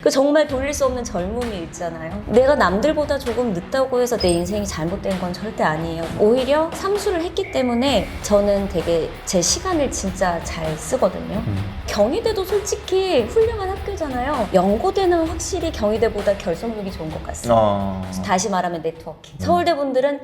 정말 돌릴 수 없는 젊음이 있잖아요. 내가 남들보다 조금 늦다고 해서 내 인생이 잘못된 건 절대 아니에요. 오히려 삼수를 했기 때문에 저는 되게 제 시간을 진짜 잘 쓰거든요. 경희대도 솔직히 훌륭한 학교잖아요. 연고대는 확실히 경희대보다 결손력이 좋은 것 같습니다. 다시 말하면 네트워킹. 서울대 분들은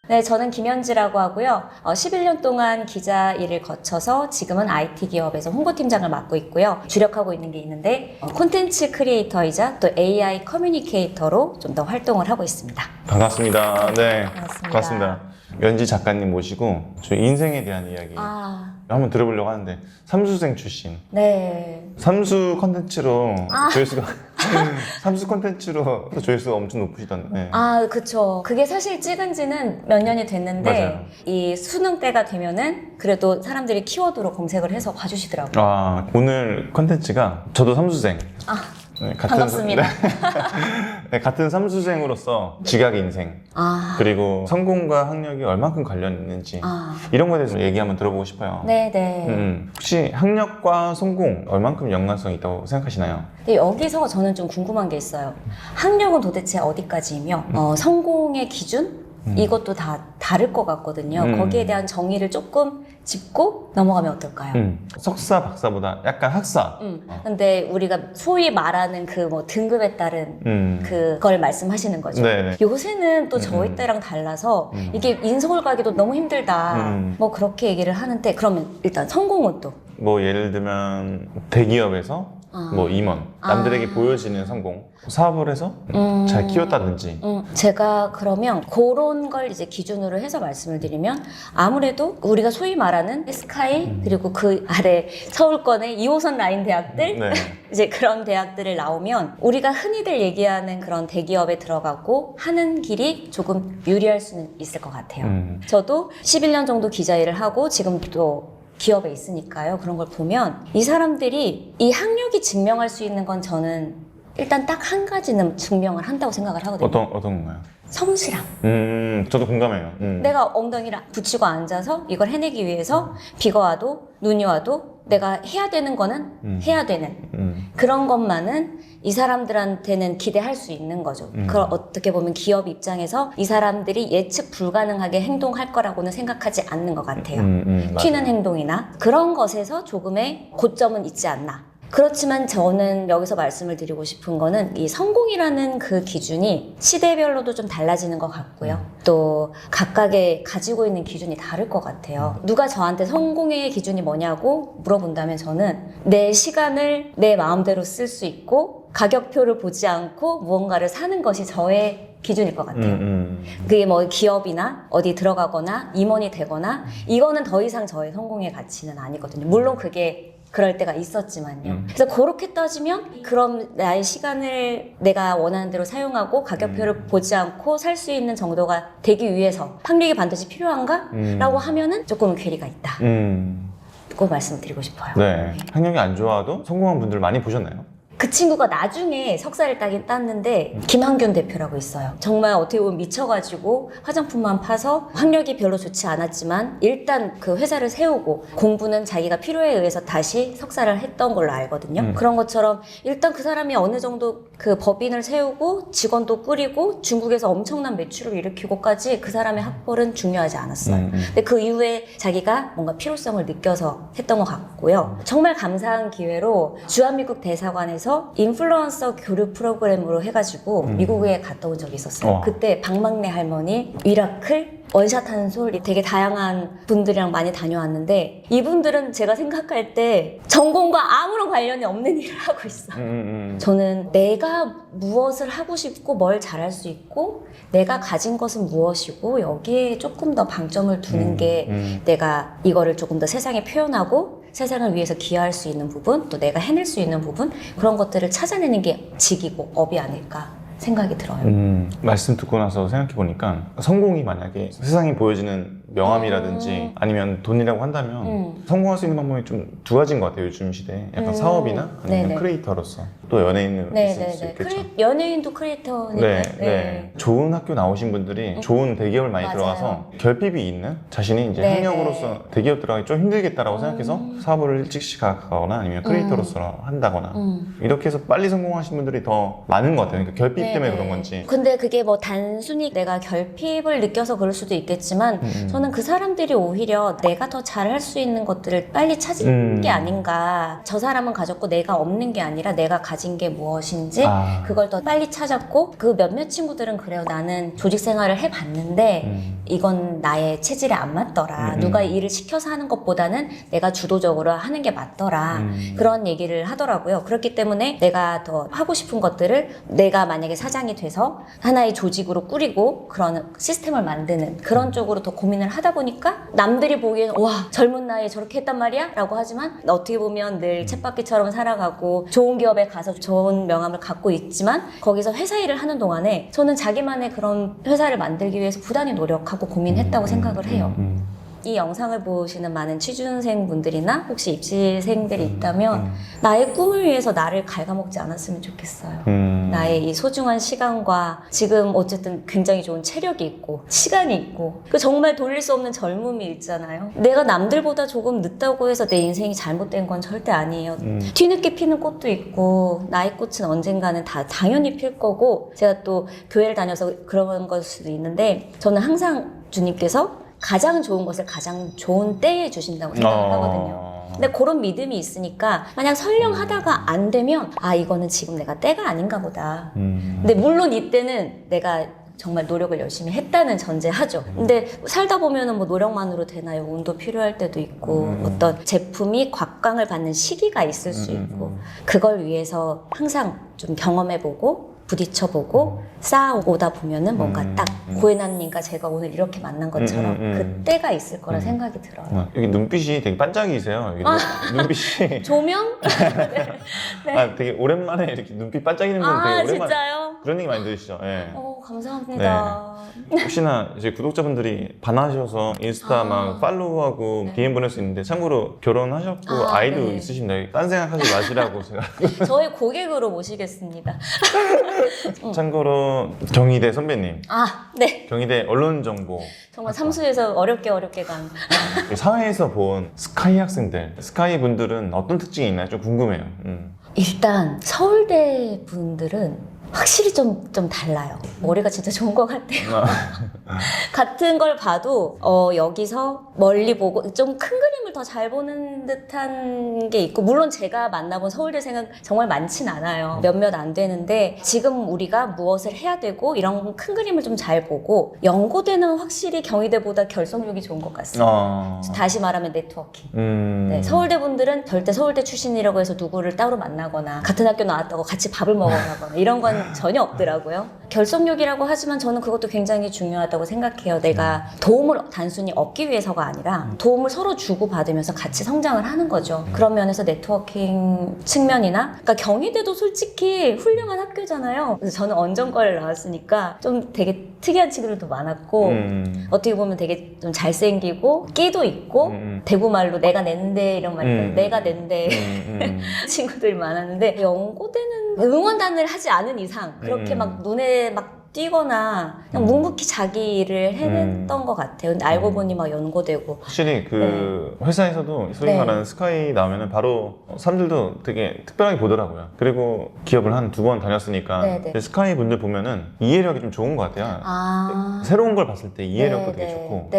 네, 저는 김현지라고 하고요. 11년 동안 기자 일을 거쳐서 지금은 IT 기업에서 홍보팀장을 맡고 있고요. 주력하고 있는 게 있는데 콘텐츠 크리에이터이자 또 AI 커뮤니케이터로 좀 더 활동을 하고 있습니다. 반갑습니다. 네, 반갑습니다. 연지 작가님 모시고 저희 인생에 대한 이야기 한번 들어보려고 하는데 삼수생 출신. 네. 삼수 컨텐츠로 조회수가 삼수 컨텐츠로 조회수가 엄청 높으시던데. 그쵸. 그게 사실 찍은 지는 몇 년이 됐는데 맞아요. 이 수능 때가 되면은 그래도 사람들이 키워드로 검색을 해서 봐주시더라고요. 오늘 컨텐츠가 저도 삼수생. 네, 반갑습니다. 네, 같은 삼수생으로서 지각 인생 그리고 성공과 학력이 얼만큼 관련 있는지 이런 거에 대해서 얘기 한번 들어보고 싶어요. 네네. 혹시 학력과 성공 얼만큼 연관성이 있다고 생각하시나요? 근데 여기서 저는 좀 궁금한 게 있어요. 학력은 도대체 어디까지이며 성공의 기준? 이것도 다 다를 것 같거든요. 거기에 대한 정의를 조금 짚고 넘어가면 어떨까요? 석사, 박사보다 약간 학사. 근데 우리가 소위 말하는 그 뭐 등급에 따른 그걸 말씀하시는 거죠. 네네. 요새는 또 저희 때랑 달라서 이게 인서울 가기도 너무 힘들다. 뭐 그렇게 얘기를 하는데 그러면 일단 성공은 또? 뭐 예를 들면 대기업에서 뭐 임원, 남들에게 보여지는 성공, 사업을 해서 잘 키웠다든지. 제가 그러면 그런 걸 이제 기준으로 해서 말씀을 드리면 아무래도 우리가 소위 말하는 스카이 그리고 그 아래 서울권의 2호선 라인 대학들 네. 이제 그런 대학들을 나오면 우리가 흔히들 얘기하는 그런 대기업에 들어가고 하는 길이 조금 유리할 수는 있을 것 같아요. 저도 11년 정도 기자 일을 하고 지금 또 기업에 있으니까요. 그런 걸 보면 이 사람들이 이 학력이 증명할 수 있는 건 저는 일단 딱 한 가지는 증명을 한다고 생각을 하거든요. 어떤 건가요? 성실함. 저도 공감해요. 내가 엉덩이를 붙이고 앉아서 이걸 해내기 위해서 비가 와도 눈이 와도 내가 해야 되는 거는 해야 되는 그런 것만은 이 사람들한테는 기대할 수 있는 거죠. 그걸 어떻게 보면 기업 입장에서 이 사람들이 예측 불가능하게 행동할 거라고는 생각하지 않는 것 같아요. 튀는 행동이나 그런 것에서 조금의 고점은 있지 않나. 그렇지만 저는 여기서 말씀을 드리고 싶은 거는 이 성공이라는 그 기준이 시대별로도 좀 달라지는 것 같고요. 또 각각의 가지고 있는 기준이 다를 것 같아요. 누가 저한테 성공의 기준이 뭐냐고 물어본다면 저는 내 시간을 내 마음대로 쓸 수 있고 가격표를 보지 않고 무언가를 사는 것이 저의 기준일 것 같아요. 그게 뭐 기업이나 어디 들어가거나 임원이 되거나 이거는 더 이상 저의 성공의 가치는 아니거든요. 물론 그게 그럴 때가 있었지만요. 그래서 그렇게 따지면 그럼 나의 시간을 내가 원하는 대로 사용하고 가격표를 보지 않고 살 수 있는 정도가 되기 위해서 학력이 반드시 필요한가? 라고 하면은 조금 괴리가 있다. 꼭 말씀드리고 싶어요. 네. 학력이 안 좋아도 성공한 분들 많이 보셨나요? 그 친구가 나중에 석사를 따긴 땄는데 김한균 대표라고 있어요. 정말 어떻게 보면 미쳐가지고 화장품만 파서 학력이 별로 좋지 않았지만 일단 그 회사를 세우고 공부는 자기가 필요에 의해서 다시 석사를 했던 걸로 알거든요. 그런 것처럼 일단 그 사람이 어느 정도 그 법인을 세우고 직원도 꾸리고 중국에서 엄청난 매출을 일으키고까지 그 사람의 학벌은 중요하지 않았어요. 근데 그 이후에 자기가 뭔가 필요성을 느껴서 했던 것 같고요. 정말 감사한 기회로 주한미국 대사관에서 인플루언서 교류 프로그램으로 해가지고 미국에 갔다 온 적이 있었어요. 그때 박막내 할머니, 미라클, 원샷하는 솔 되게 다양한 분들이랑 많이 다녀왔는데 이분들은 제가 생각할 때 전공과 아무런 관련이 없는 일을 하고 있어요. 저는 내가 무엇을 하고 싶고 뭘 잘할 수 있고 내가 가진 것은 무엇이고 여기에 조금 더 방점을 두는 게 내가 이거를 조금 더 세상에 표현하고 세상을 위해서 기여할 수 있는 부분 또 내가 해낼 수 있는 부분 그런 것들을 찾아내는 게 직이고 업이 아닐까 생각이 들어요. 말씀 듣고 나서 생각해 보니까 성공이 만약에 세상에 보여지는 명함이라든지 아니면 돈이라고 한다면 성공할 수 있는 방법이 좀 두 가지인 것 같아요. 요즘 시대에 약간 사업이나 아니면 네네. 크리에이터로서 또 연예인은 있을 수 있겠죠. 연예인도 크리에이터니까. 네. 좋은 학교 나오신 분들이 좋은 대기업을 많이 맞아요. 들어가서 결핍이 있는 자신이 이제 네네. 학력으로서 대기업 들어가기 좀 힘들겠다라고 생각해서 사업을 일찍 시작하거나 아니면 크리에이터로서 한다거나 이렇게 해서 빨리 성공하신 분들이 더 많은 것 같아요. 그러니까 결핍 때문에 그런 건지. 근데 그게 뭐 단순히 내가 결핍을 느껴서 그럴 수도 있겠지만 저는 그 사람들이 오히려 내가 더 잘할 수 있는 것들을 빨리 찾은 게 아닌가. 저 사람은 가졌고 내가 없는 게 아니라 내가 가진 게 무엇인지 그걸 더 빨리 찾았고 그 몇몇 친구들은 그래요. 나는 조직 생활을 해봤는데 이건 나의 체질에 안 맞더라. 누가 일을 시켜서 하는 것보다는 내가 주도적으로 하는 게 맞더라. 그런 얘기를 하더라고요. 그렇기 때문에 내가 더 하고 싶은 것들을 내가 만약에 사장이 돼서 하나의 조직으로 꾸리고 그런 시스템을 만드는 그런 쪽으로 더 고민을 하다 보니까 남들이 보기에는 와 젊은 나이에 저렇게 했단 말이야? 라고 하지만 어떻게 보면 늘 쳇바퀴처럼 살아가고 좋은 기업에 가서 좋은 명함을 갖고 있지만 거기서 회사 일을 하는 동안에 저는 자기만의 그런 회사를 만들기 위해서 부단히 노력하고 고민했다고 생각을 해요. 이 영상을 보시는 많은 취준생분들이나 혹시 입시생들이 있다면 나의 꿈을 위해서 나를 갉아먹지 않았으면 좋겠어요. 나의 이 소중한 시간과 지금 어쨌든 굉장히 좋은 체력이 있고 시간이 있고 그 정말 돌릴 수 없는 젊음이 있잖아요. 내가 남들보다 조금 늦다고 해서 내 인생이 잘못된 건 절대 아니에요. 뒤늦게 피는 꽃도 있고 나의 꽃은 언젠가는 다 당연히 필 거고 제가 또 교회를 다녀서 그런 걸 수도 있는데 저는 항상 주님께서 가장 좋은 것을 가장 좋은 때에 주신다고 생각을 하거든요. 근데 그런 믿음이 있으니까 만약 설령 하다가 안 되면 아 이거는 지금 내가 때가 아닌가 보다. 근데 물론 이때는 내가 정말 노력을 열심히 했다는 전제하죠. 근데 살다 보면은 뭐 노력만으로 되나요? 운도 필요할 때도 있고 어떤 제품이 곽광을 받는 시기가 있을 수 있고 그걸 위해서 항상 좀 경험해보고 부딪혀보고 쌓아오다 보면은 뭔가 딱 고혜나님과 제가 오늘 이렇게 만난 것처럼 그 때가 있을 거라 생각이 들어요. 여기 눈빛이 되게 반짝이세요. 여기 눈빛이 조명? 네. 아, 되게 오랜만에 이렇게 눈빛 반짝이는 분 되게 오랜만에 진짜요? 그런 얘기 많이 들으시죠? 네. 감사합니다. 혹시나 이제 구독자분들이 반하셔서 인스타 막 팔로우하고 DM 보낼 수 있는데 참고로 결혼하셨고 아이도 있으신데 딴 생각하지 마시라고 제가 저희 고객으로 모시겠습니다. 참고로 경희대 선배님 네. 경희대 언론정보 정말 삼수에서 어렵게 간 사회에서 본 스카이 학생들 스카이 분들은 어떤 특징이 있나요? 좀 궁금해요. 일단 서울대 분들은 확실히 좀 달라요. 머리가 진짜 좋은 것 같아요. 같은 걸 봐도 여기서 멀리 보고 좀 큰 그림을 더 잘 보는 듯한 게 있고 물론 제가 만나본 서울대생은 정말 많진 않아요. 몇몇 안 되는데 지금 우리가 무엇을 해야 되고 이런 큰 그림을 좀 잘 보고 연고대는 확실히 경희대보다 결속력이 좋은 것 같습니다. 다시 말하면 네트워킹. 네, 서울대 분들은 절대 서울대 출신이라고 해서 누구를 따로 만나거나 같은 학교 나왔다고 같이 밥을 먹어가거나 이런 건 전혀 없더라고요. 결속력이라고 하지만 저는 그것도 굉장히 중요하다고 생각해요. 내가 도움을 단순히 얻기 위해서가 아니라 도움을 서로 주고받으면서 같이 성장을 하는 거죠. 그런 면에서 네트워킹 측면이나 그러니까 경희대도 솔직히 훌륭한 학교잖아요. 그래서 저는 언전과를 나왔으니까 좀 되게 특이한 친구들도 많았고 어떻게 보면 되게 좀 잘생기고 끼도 있고 대구말로 내가 낸데 이런 말 내가 낸데 친구들이 많았는데 연고대는 응원단을 하지 않은 이상 그렇게 막 눈에 막 띄거나 그냥 묵묵히 자기 일을 해냈던 것 같아요. 근데 알고 보니 막 연고되고 확실히 그 회사에서도 소위 말하는 스카이 나오면은 바로 사람들도 되게 특별하게 보더라고요. 그리고 기업을 한 2번 다녔으니까 스카이 분들 보면은 이해력이 좀 좋은 것 같아요. 새로운 걸 봤을 때 이해력도 되게 좋고.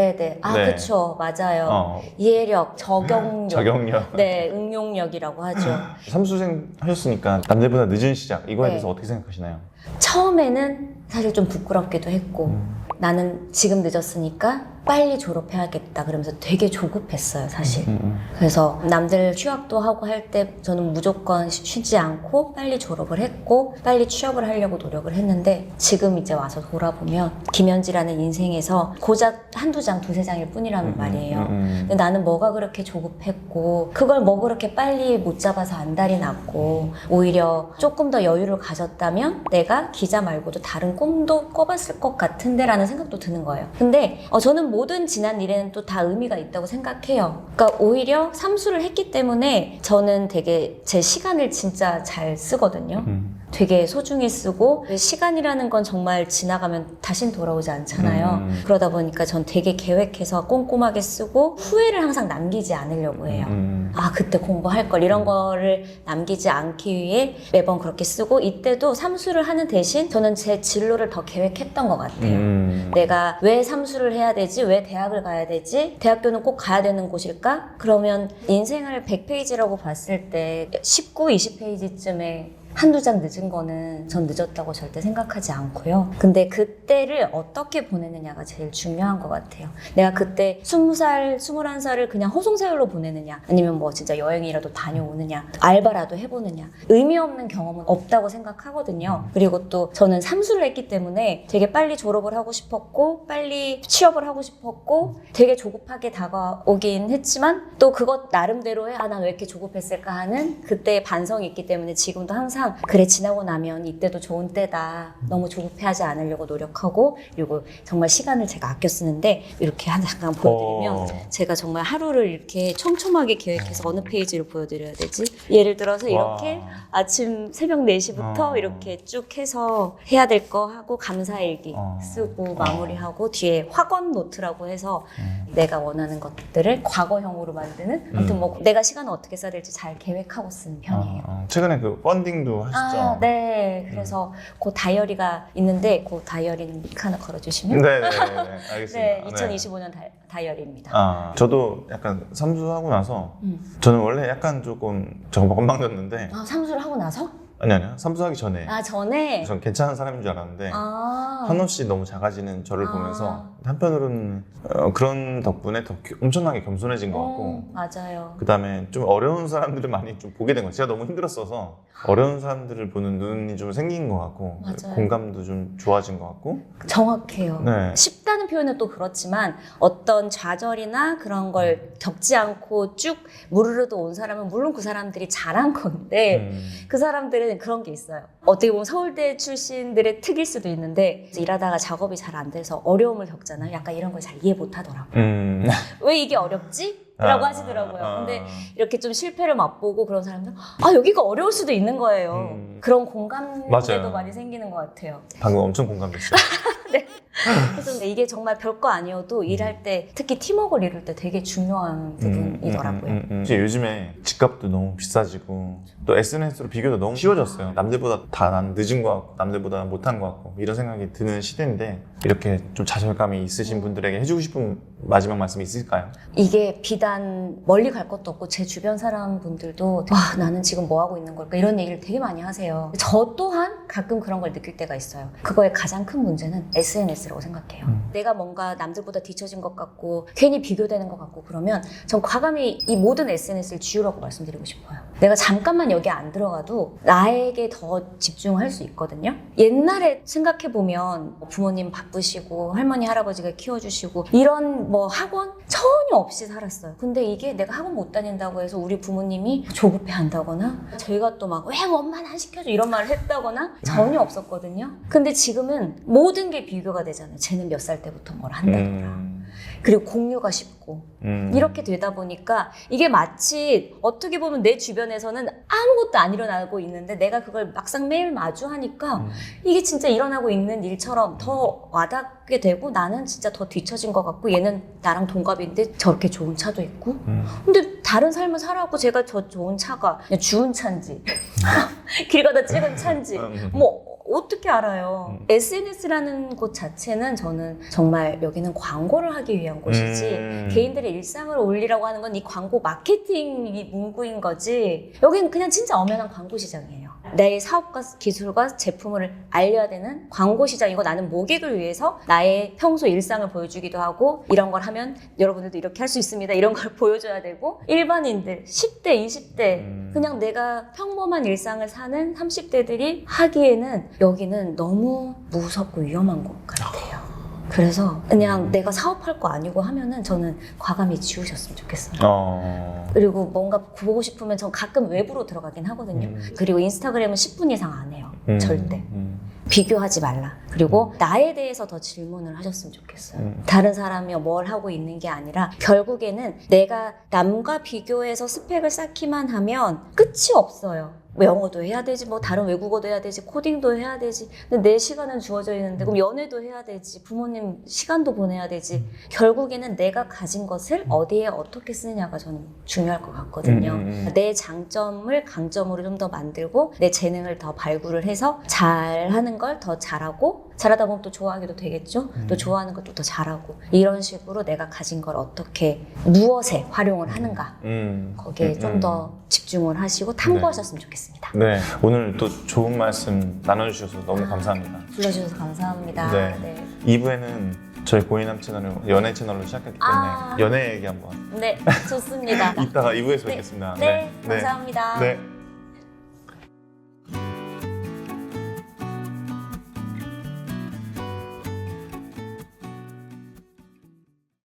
그쵸. 맞아요. 이해력, 적용력. 네, 응용력이라고 하죠. 삼수생 하셨으니까 남들보다 늦은 시작 이거에 대해서 어떻게 생각하시나요? 처음에는 사실 좀 부끄럽기도 했고 나는 지금 늦었으니까 빨리 졸업해야겠다 그러면서 되게 조급했어요 사실. 그래서 남들 휴학도 하고 할 때 저는 무조건 쉬지 않고 빨리 졸업을 했고 빨리 취업을 하려고 노력을 했는데 지금 이제 와서 돌아보면 김현지라는 인생에서 고작 한두 장, 두세 장일 뿐이라는 말이에요. 근데 나는 뭐가 그렇게 조급했고 그걸 뭐 그렇게 빨리 못 잡아서 안달이 났고 오히려 조금 더 여유를 가졌다면 내가 기자 말고도 다른 꿈도 꿔봤을 것 같은데 라는 생각도 드는 거예요. 근데 저는 모든 지난 일에는 또 다 의미가 있다고 생각해요. 그러니까 오히려 삼수를 했기 때문에 저는 되게 제 시간을 진짜 잘 쓰거든요. 되게 소중히 쓰고 시간이라는 건 정말 지나가면 다신 돌아오지 않잖아요. 그러다 보니까 전 되게 계획해서 꼼꼼하게 쓰고 후회를 항상 남기지 않으려고 해요. 아 그때 공부할 걸 이런 거를 남기지 않기 위해 매번 그렇게 쓰고 이때도 삼수를 하는 대신 저는 제 진로를 더 계획했던 것 같아요. 내가 왜 삼수를 해야 되지? 왜 대학을 가야 되지? 대학교는 꼭 가야 되는 곳일까? 그러면 인생을 100페이지라고 봤을 때 19, 20페이지쯤에 한두 장 늦은 거는 전 늦었다고 절대 생각하지 않고요. 근데 그때를 어떻게 보내느냐가 제일 중요한 것 같아요. 내가 그때 20살, 21살을 그냥 허송세월로 보내느냐 아니면 뭐 진짜 여행이라도 다녀오느냐 알바라도 해보느냐 의미 없는 경험은 없다고 생각하거든요. 그리고 또 저는 삼수를 했기 때문에 되게 빨리 졸업을 하고 싶었고 빨리 취업을 하고 싶었고 되게 조급하게 다가오긴 했지만 또 그것 나름대로의 난 왜 이렇게 조급했을까 하는 그때의 반성이 있기 때문에 지금도 항상 그래 지나고 나면 이때도 좋은 때다 너무 조급해하지 않으려고 노력하고 그리고 정말 시간을 제가 아껴 쓰는데 이렇게 잠깐 보여드리면 제가 정말 하루를 이렇게 촘촘하게 계획해서 어느 페이지를 보여드려야 되지? 예를 들어서 이렇게 아침 새벽 4시부터 이렇게 쭉 해서 해야 될 거 하고 감사일기 쓰고 마무리하고 뒤에 확언 노트라고 해서 내가 원하는 것들을 과거형으로 만드는 아무튼 뭐 내가 시간을 어떻게 써야 될지 잘 계획하고 쓰는 편이에요. 최근에 그 펀딩도 하셨죠? 네. 그래서 그 다이어리가 있는데 그 다이어리 하나 걸어주시면 네네네 알겠습니다. 네, 2025년 다이어리입니다. 저도 약간 삼수하고 나서 저는 원래 약간 조금 건방졌는데 삼수를 하고 나서? 아니요 삼수하기 전에 전에? 전 괜찮은 사람인 줄 알았는데 한없이 너무 작아지는 저를 보면서 한편으로는 그런 덕분에 더 엄청나게 겸손해진 것 같고 맞아요. 그 다음에 좀 어려운 사람들을 많이 좀 보게 된 거예요. 제가 너무 힘들었어서 어려운 사람들을 보는 눈이 좀 생긴 것 같고 맞아요. 공감도 좀 좋아진 것 같고 정확해요. 네. 쉽다는 표현은 또 그렇지만 어떤 좌절이나 그런 걸 겪지 않고 쭉 무르르도 온 사람은 물론 그 사람들이 잘한 건데 그 사람들은 그런 게 있어요. 어떻게 보면 서울대 출신들의 특일 수도 있는데 일하다가 작업이 잘 안 돼서 어려움을 겪잖아요. 약간 이런 걸 잘 이해 못 하더라고요. 왜 이게 어렵지? 라고 하시더라고요. 근데 이렇게 좀 실패를 맛보고 그런 사람들 여기가 어려울 수도 있는 거예요. 그런 공감대도 많이 생기는 것 같아요. 방금 엄청 공감됐어요. 네. 그래서 이게 정말 별거 아니어도 일할 때 특히 팀워크를 이룰 때 되게 중요한 부분이더라고요. 이제 요즘에 집값도 너무 비싸지고 또 SNS로 비교도 너무 쉬워졌어요. 남들보다 다 난 늦은 것 같고 남들보다 못한 것 같고 이런 생각이 드는 시대인데 이렇게 좀 자존감이 있으신 분들에게 해주고 싶은 마지막 말씀이 있을까요? 이게 비단 멀리 갈 것도 없고 제 주변 사람분들도 나는 지금 뭐 하고 있는 걸까 이런 얘기를 되게 많이 하세요. 저 또한 가끔 그런 걸 느낄 때가 있어요. 그거의 가장 큰 문제는 SNS라고 생각해요. 내가 뭔가 남들보다 뒤처진 것 같고 괜히 비교되는 것 같고 그러면 전 과감히 이 모든 SNS를 지우라고 말씀드리고 싶어요. 내가 잠깐만 여기 안 들어가도 나에게 더 집중할 수 있거든요. 옛날에 생각해보면 부모님 바쁘시고 할머니 할아버지가 키워주시고 이런 뭐 학원 전혀 없이 살았어요. 근데 이게 내가 학원 못 다닌다고 해서 우리 부모님이 조급해 한다거나 저희가 또 막 왜 엄마는 안 시켜줘 이런 말을 했다거나 전혀 없었거든요. 근데 지금은 모든 게 비교가 되잖아요. 쟤는 몇 살 때부터 뭘 한다거나 그리고 공유가 쉽고 이렇게 되다 보니까 이게 마치 어떻게 보면 내 주변에서는 아무것도 안 일어나고 있는데 내가 그걸 막상 매일 마주하니까 이게 진짜 일어나고 있는 일처럼 더 와닿게 되고 나는 진짜 더 뒤처진 것 같고 얘는 나랑 동갑인데 저렇게 좋은 차도 있고 근데 다른 삶을 살아왔고 제가 저 좋은 차가 그냥 주운 차인지 길 가다 찍은 차인지 뭐 어떻게 알아요? SNS라는 곳 자체는 저는 정말 여기는 광고를 하기 위한 곳이지 개인들의 일상을 올리라고 하는 건 이 광고 마케팅이 문구인 거지 여기는 그냥 진짜 엄연한 광고 시장이에요. 내 사업과 기술과 제품을 알려야 되는 광고 시장이고 나는 모객을 위해서 나의 평소 일상을 보여주기도 하고 이런 걸 하면 여러분들도 이렇게 할 수 있습니다. 이런 걸 보여줘야 되고 일반인들 10대, 20대 그냥 내가 평범한 일상을 사는 30대들이 하기에는 여기는 너무 무섭고 위험한 것 같아요. 그래서 그냥 내가 사업할 거 아니고 하면은 저는 과감히 지우셨으면 좋겠어요. 그리고 뭔가 보고 싶으면 전 가끔 외부로 들어가긴 하거든요. 그리고 인스타그램은 10분 이상 안 해요. 절대. 비교하지 말라. 그리고 나에 대해서 더 질문을 하셨으면 좋겠어요. 다른 사람이 뭘 하고 있는 게 아니라 결국에는 내가 남과 비교해서 스펙을 쌓기만 하면 끝이 없어요. 뭐 영어도 해야 되지, 뭐 다른 외국어도 해야 되지, 코딩도 해야 되지. 근데 내 시간은 주어져 있는데 그럼 연애도 해야 되지, 부모님 시간도 보내야 되지. 결국에는 내가 가진 것을 어디에 어떻게 쓰느냐가 저는 중요할 것 같거든요. 내 장점을 강점으로 좀 더 만들고 내 재능을 더 발굴을 해서 잘하는 걸 더 잘하고 잘하다 보면 또 좋아하기도 되겠죠. 또 좋아하는 것도 더 잘하고 이런 식으로 내가 가진 걸 어떻게 무엇에 활용을 하는가 거기에 좀 더 집중을 하시고 탐구하셨으면 좋겠습니다. 네, 오늘 또 좋은 말씀 나눠주셔서 너무 감사합니다. 불러주셔서 감사합니다. 네. 2부에는 저희 고인남 채널을 연애 채널로 시작했기 때문에 연애 얘기 한번 네, 좋습니다. 이따가 2부에서 뵙겠습니다. 네, 감사합니다. 네.